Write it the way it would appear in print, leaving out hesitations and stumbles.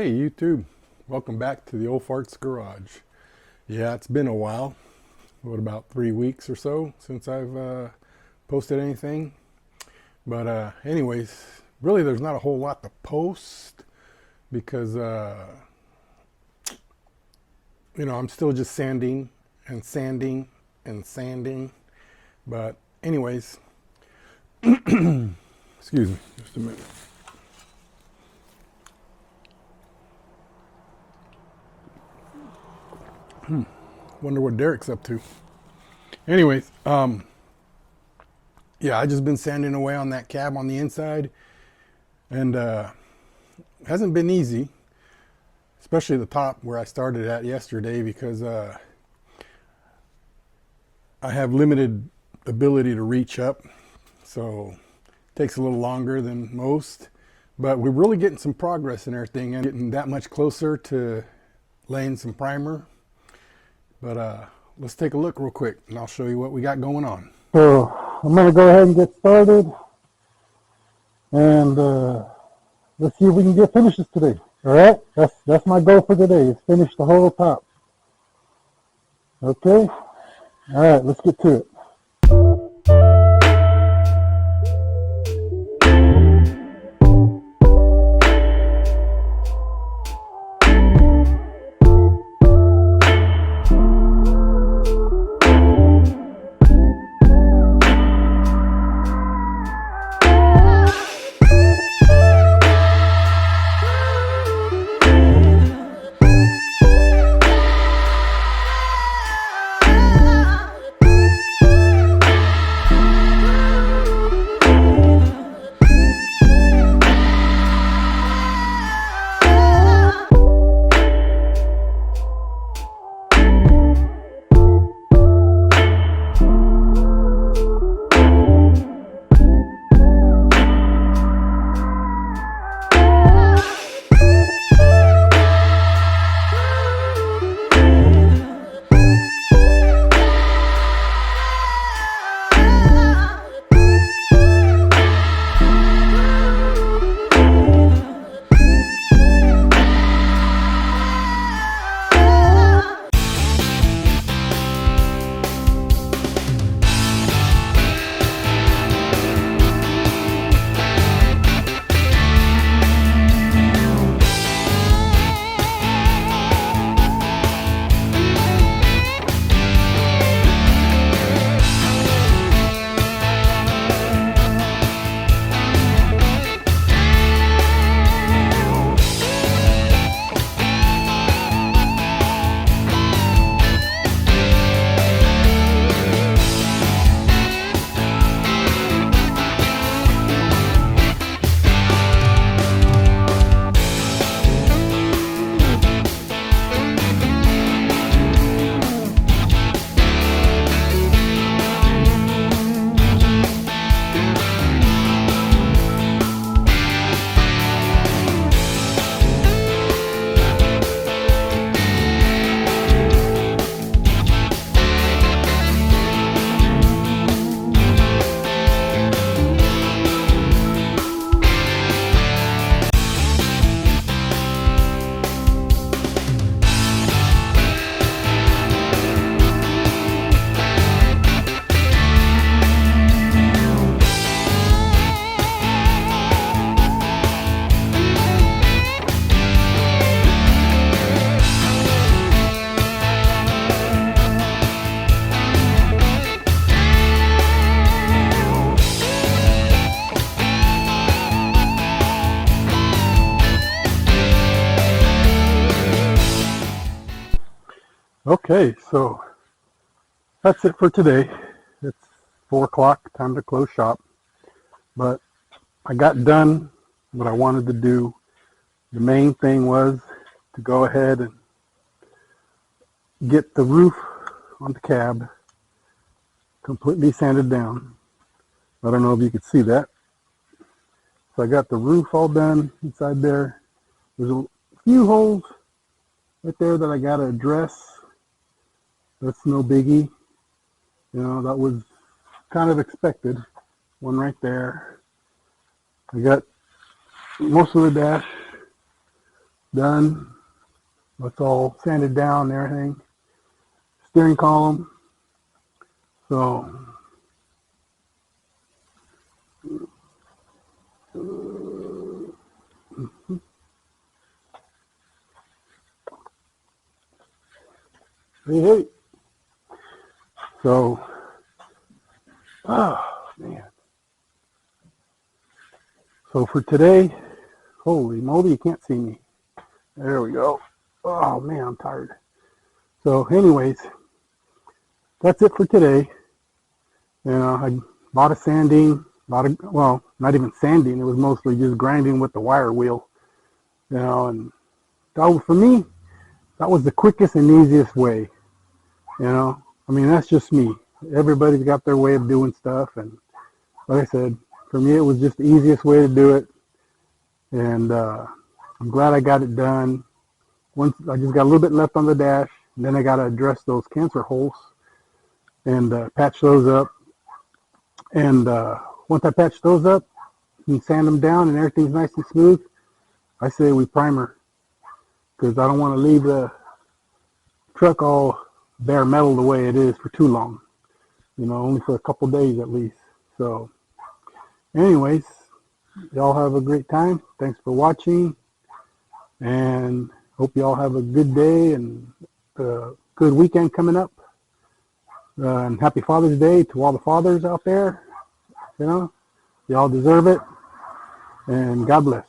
Hey YouTube, welcome back to the Old Farts Garage. Yeah, it's been a while. What, about 3 weeks or so since I've posted anything. But anyways, really there's not a whole lot to post because I'm still just sanding and sanding and sanding. But anyways, excuse me just a minute. Wonder what Derek's up to. Anyways, yeah, I just been sanding away on that cab on the inside, and hasn't been easy, especially the top where I started at yesterday, because I have limited ability to reach up, so it takes a little longer than most. But we're really getting some progress in everything and getting that much closer to laying some primer. But let's take a look real quick and I'll show you what we got going on. So I'm going to go ahead and get started, and let's see if we can get finishes today. All right, that's my goal for today, is finish the whole top. Okay, all right, let's get to it. Okay, so that's it for today. It's 4 o'clock, time to close shop. But I got done what I wanted to do. The main thing was to go ahead and get the roof on the cab completely sanded down. I don't know if you could see that. So I got the roof all done inside there. There's a few holes right there that I got to address. That's no biggie. That was kind of expected. One right there. I got most of the dash done. It's all sanded down and everything. Steering column. So hey. So oh man. So for today, holy moly, you can't see me. There we go. Oh man, I'm tired. So anyways, that's it for today. I bought a sanding, well, not even sanding, it was mostly just grinding with the wire wheel. And that, for me, that was the quickest and easiest way. I mean, that's just me. Everybody's got their way of doing stuff, and like I said, for me, it was just the easiest way to do it. And I'm glad I got it done. Once I just got a little bit left on the dash, and then I got to address those cancer holes and patch those up. And once I patch those up and sand them down and everything's nice and smooth, I say we primer, because I don't want to leave the truck all bare metal the way it is for too long. Only for a couple days at least. So anyways, y'all have a great time. Thanks for watching, and hope y'all have a good day and a good weekend coming up. And happy Father's Day to all the fathers out there. Y'all deserve it, and God bless.